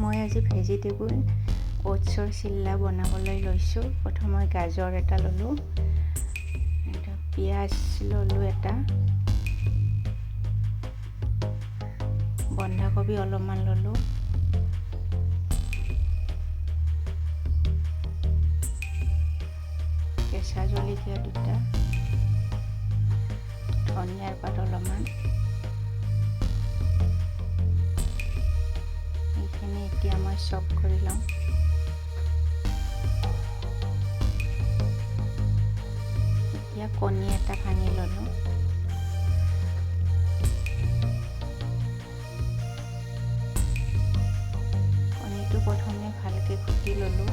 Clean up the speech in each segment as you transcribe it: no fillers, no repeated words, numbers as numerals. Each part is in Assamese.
মই আজি ভেজিটেবল ওটছৰ চিল্লা বনাবলৈ লৈছোঁ। প্ৰথম মই গাজৰ এটা ল'লোঁ, পিঁয়াজ ল'লোঁ এটা, বন্ধাকবি অলপমান ল'লোঁ, কেঁচা জলকীয়া দুটা, ধনিয়াৰ পাত অলপমান। এইখিনি এতিয়া মই চপ কৰি লওঁ। এতিয়া কণী এটা ভাঙি ল'লোঁ। কণীটো প্ৰথমে ভালকৈ কুটি ল'লোঁ।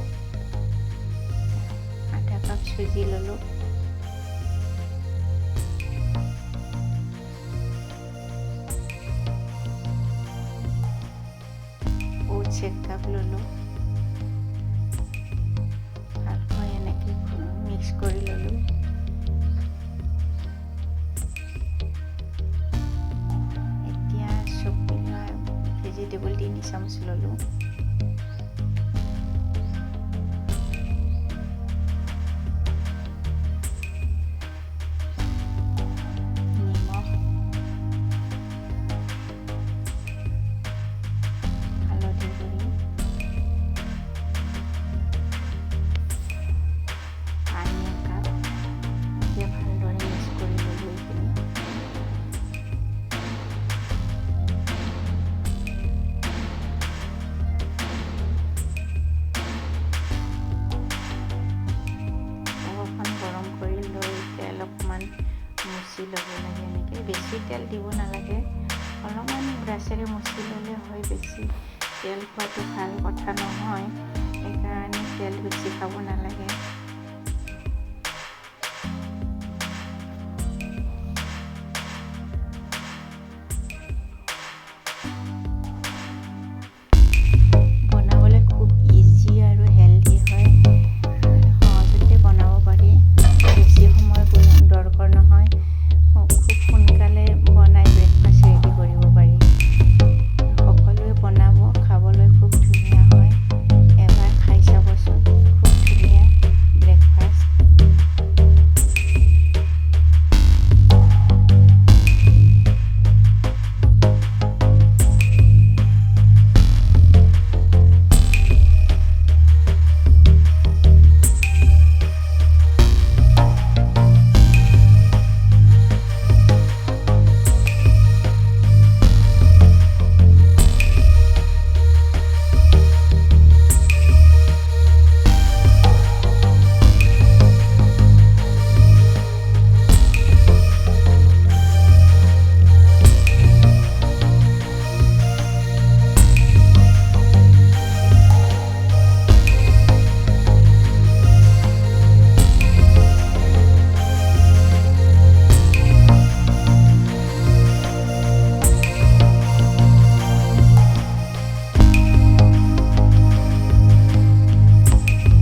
আধা কাপ চুজি ল'লোঁ, ওটছ 1 কাপ ল'লোঁ, ভালকৈ এনেকৈ মিক্স কৰি ল'লোঁ। এতিয়া চব মিলোৱা ভেজিটেবল 3 চামুচ ল'লোঁ। মুচি ল'ব লাগে, এনেকৈ বেছি তেল দিব নালাগে, অলপমান ব্ৰাছেৰে মুচি ল'লে হয়। বেছি তেল খোৱাটো ভাল কথা নহয়, সেইকাৰণে তেল বেছি খাব নালাগে।